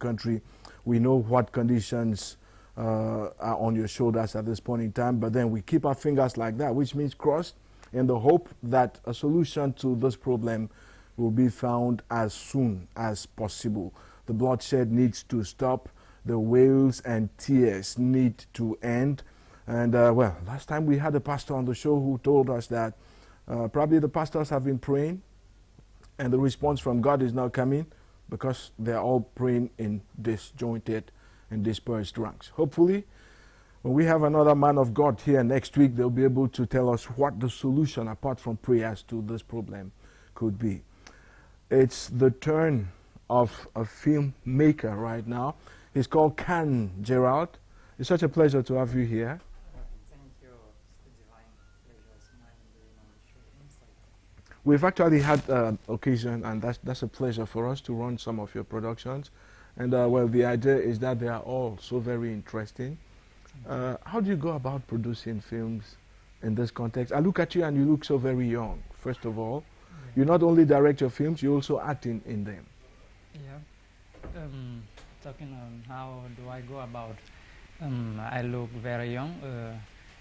country. We know what conditions are on your shoulders at this point in time, but then we keep our fingers like that, which means crossed, in the hope that a solution to this problem will be found as soon as possible. The bloodshed needs to stop. The wails and tears need to end. And well, last time we had a pastor on the show who told us that probably the pastors have been praying and the response from God is not coming because they're all praying in disjointed and dispersed ranks. Hopefully, when we have another man of God here next week, they'll be able to tell us what the solution, apart from prayers, to this problem could be. It's the turn of a filmmaker right now. He's called Canal, Gerald. It's such a pleasure to have you here. Thank you. It's the divine pleasure is mine being on the show Insight. We've actually had occasion, and that's a pleasure for us to run some of your productions. And well, the idea is that they are all so very interesting. How do you go about producing films in this context? I look at you and you look so very young, first of all. Yeah. You not only direct your films, you also act in them. Yeah. Talking on how do I go about, I look very young.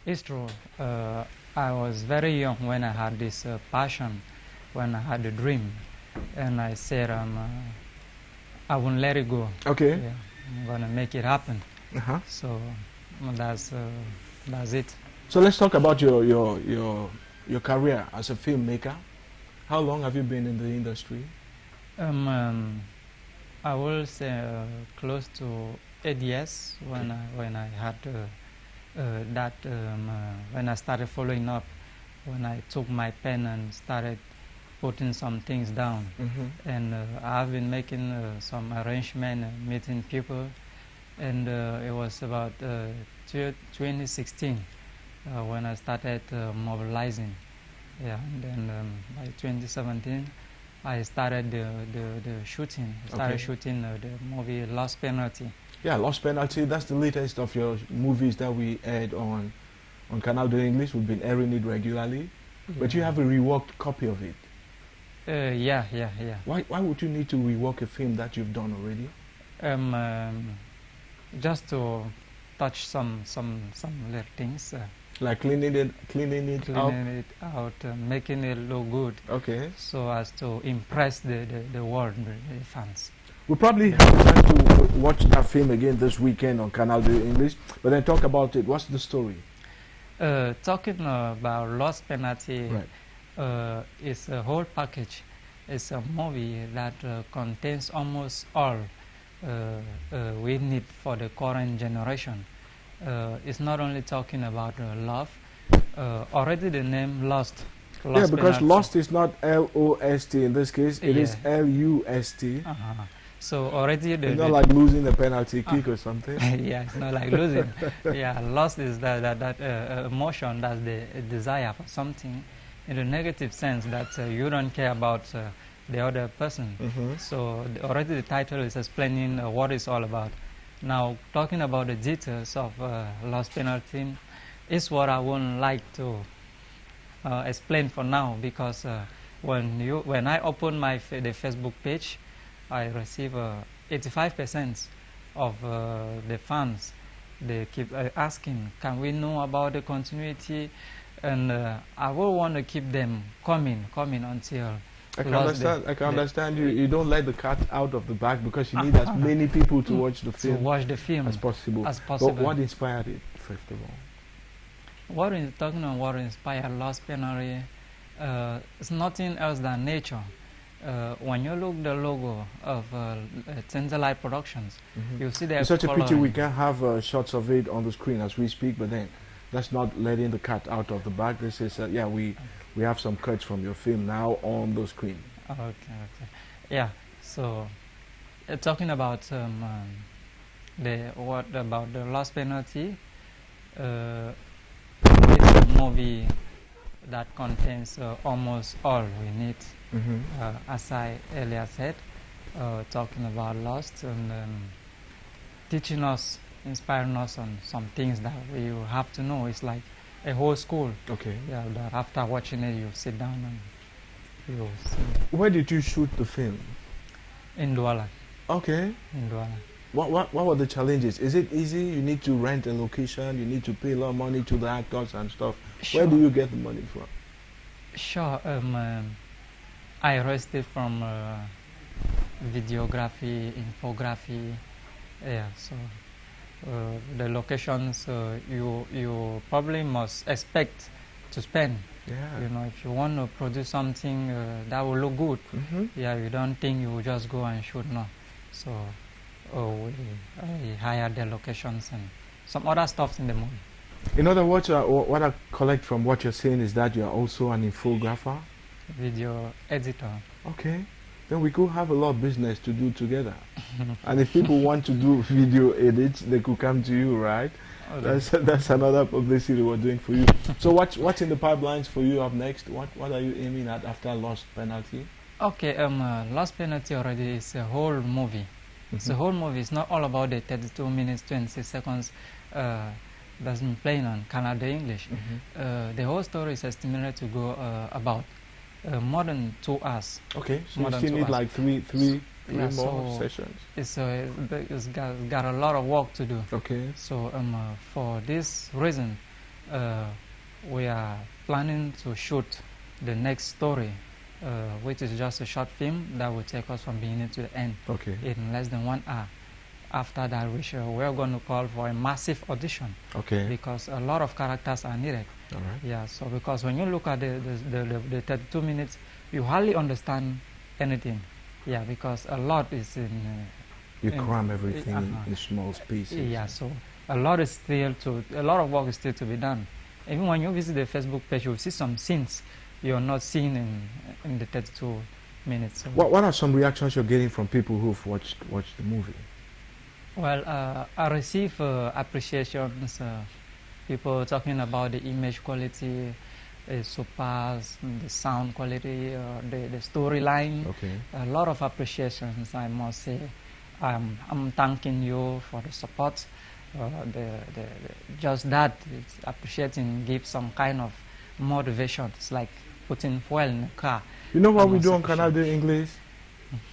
It's true. I was very young when I had this passion, when I had a dream, and I said I won't let it go. Okay. Yeah, I'm gonna make it happen. Uh-huh. So that's it. So let's talk about your career as a filmmaker. How long have you been in the industry? I will say close to 8 years when I had when I started following up, when I took my pen and started putting some things down. Mm-hmm. And I've been making some arrangement, meeting people, and it was about 2016 when I started mobilizing. Yeah, and then by 2017 I started the shooting. I started shooting the movie Lost Penalty. Yeah, Lost Penalty, that's the latest of your movies that we aired on Canal English. We've been airing it regularly. Yeah. But you have a reworked copy of it. Yeah. Why would you need to rework a film that you've done already? Just to touch some little things. Like cleaning it out, making it look good. Okay. So as to impress the world, the fans. We'll probably have time to watch that film again this weekend on Canal English, but then talk about it. What's the story? Talking about Lost Penalty, Right. it's a whole package. It's a movie that contains almost all we need for the current generation. It's not only talking about love. Already the name Lost. Yeah, because Penalty. Lost is not L-O-S-T in this case. It is L-U-S-t. So already It's not like losing a penalty kick or something. yeah, it's not like losing. Yeah, lost is that emotion, that's the desire for something in the negative sense that you don't care about the other person. Mm-hmm. So already the title is explaining what it's all about. Now, talking about the details of Lost Penalty is what I wouldn't like to explain for now, because when I open the Facebook page, I receive 85% of the fans. They keep asking, can we know about the continuity? And I will want to keep them coming until I can understand you. You don't let the cat out of the bag because you need as many people to watch the film as possible. But what inspired it, first of all? What inspired Lost Penalty? It's nothing else than nature. When you look the logo of Light Productions, you see that it's such a pity we can't have shots of it on the screen as we speak, but then that's not letting the cat out of the bag. This is we have some cuts from your film now on the screen. Okay. Yeah. So talking about the Lost Penalty, it's a movie that contains almost all we need. As I earlier said, talking about Lost and teaching us, inspiring us on some things that we have to know. It's like a whole school. Okay. Yeah, that after watching it, you sit down and you see. Where did you shoot the film? In Douala. Okay. in Douala. What were the challenges? Is it easy? You need to rent a location. You need to pay a lot of money to the actors and stuff. Sure. Where do you get the money from? Sure. I rested from videography, infography. Yeah. So the locations you probably must expect to spend. Yeah. You know, if you want to produce something that will look good, yeah, you don't think you will just go and shoot. No. So we hired the locations and some other stuff in the movie. In other words, what I collect from what you're saying is that you're also an infographer. Video editor. Okay. Then we could have a lot of business to do together. And if people want to do video edits, they could come to you, right? Okay. That's another publicity we're doing for you. So what's in the pipelines for you up next? What are you aiming at after Lost Penalty? Okay, Lost Penalty already is a whole movie. It's a whole movie. It's not all about the 32 minutes, 26 seconds that's been playing on Canal English. The whole story is estimated to go about more than 2 hours. Okay, so More you than still 2 need hours. like three Yeah, more so sessions. It's got a lot of work to do. Okay. So for this reason, we are planning to shoot the next story, which is just a short film that will take us from beginning to the end Okay. in less than 1 hour. After that, we're going to call for a massive audition Okay. because a lot of characters are needed. All right. Yeah, so because when you look at the 32 minutes, you hardly understand anything. Yeah, because a lot is in... You cram everything uh-huh. in small spaces. Yeah, so a lot of work is still to be done. Even when you visit the Facebook page, you'll see some scenes you're not seeing in the 32 minutes. So What are some reactions you're getting from people who've watched the movie? well, I receive appreciations. People talking about the image quality, surpass the sound quality, the storyline. Okay. A lot of appreciations, I must say. I'm thanking you for the support. Just that, it's appreciating, give some kind of motivation. It's like putting fuel in a car. You know what I'm we not do on sufficient. Canal English?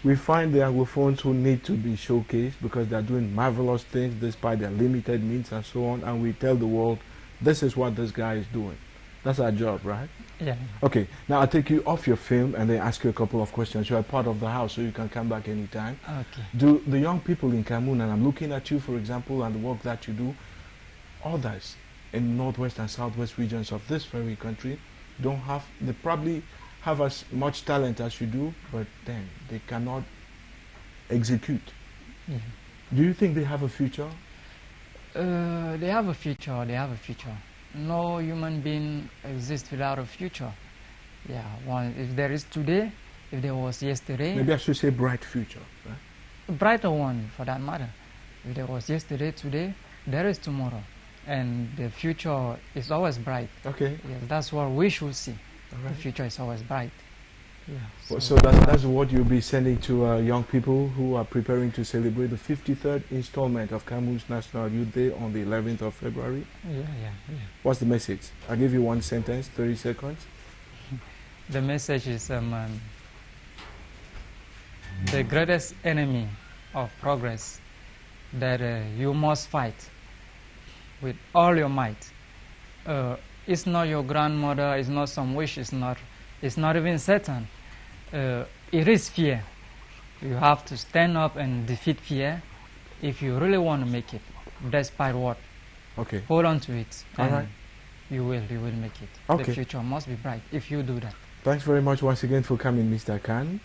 We find the Anglophones who need to be showcased because they're doing marvelous things despite their limited means and so on, and we tell the world, this is what this guy is doing. That's our job, right? Yeah. Okay, now I'll take you off your film and then ask you a couple of questions. You are part of the house, so you can come back anytime. Okay. Do the young people in Cameroon, and I'm looking at you, for example, and the work that you do, others in northwest and southwest regions of this very country they probably have as much talent as you do, but then they cannot execute. Yeah. Do you think they have a future? They have a future. They have a future. No human being exists without a future. Yeah. One, if there is today, if there was yesterday, Maybe I should say bright future. Right? a brighter one for that matter. If there was yesterday, today, there is tomorrow, and the future is always bright. Okay. Yes, that's what we should see. All The right. future is always bright. Yeah. Well, so that's what you'll be sending to young people who are preparing to celebrate the 53rd installment of Cameroon's National Youth Day on the 11th of February. Yeah. What's the message? I'll give you one sentence, 30 seconds. The message is the greatest enemy of progress that you must fight with all your might. It's not your grandmother, it's not some wish, it's not even Satan. It is fear. You have to stand up and defeat fear if you really want to make it, despite what. Okay. Hold on to it, All and right. you will make it. Okay. The future must be bright if you do that. Thanks very much once again for coming, Mr. Khan.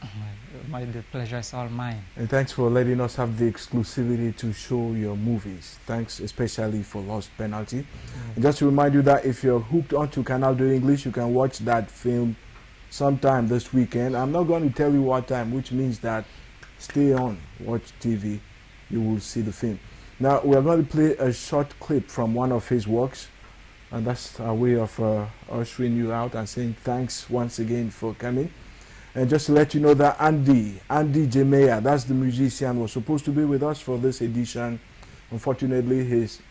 The pleasure is all mine. And thanks for letting us have the exclusivity to show your movies. Thanks especially for Lost Penalty. And just to remind you that if you're hooked onto Canal English, you can watch that film sometime this weekend. I'm not going to tell you what time, which means that stay on, watch TV, you will see the film. Now, we are going to play a short clip from one of his works. And that's our way of ushering you out and saying thanks once again for coming. And just to let you know that Andy Jemeya, that's the musician, was supposed to be with us for this edition. Unfortunately, he's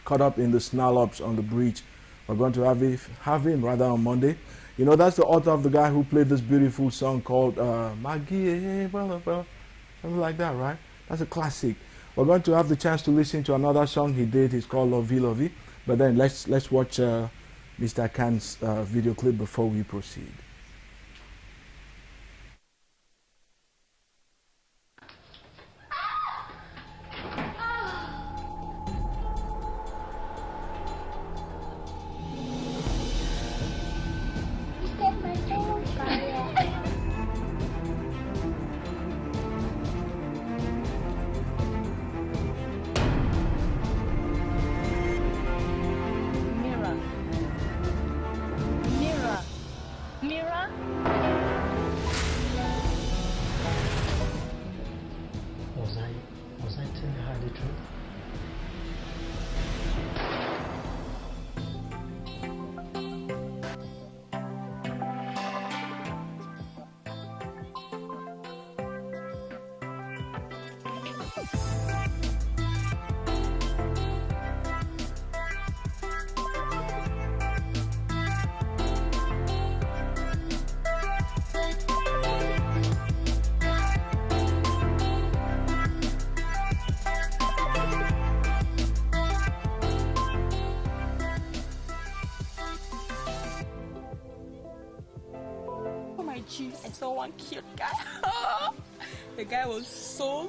caught up in the snarl-ups on the bridge. We're going to have him rather on Monday. You know, that's the author of the guy who played this beautiful song called Maggie. Something like that, right? That's a classic. We're going to have the chance to listen to another song he did. It's called Lovey Lovey. But then let's watch Mr. Khan's video clip before we proceed. Was I telling her the truth? I saw one cute guy. The guy was so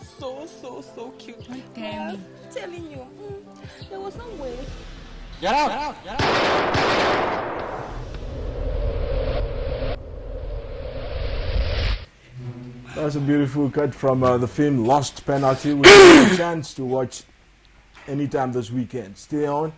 cute. I'm telling you, there was no way. Get out! Get out! That's a beautiful cut from the film Lost Penalty, which you have a chance to watch anytime this weekend. Stay on.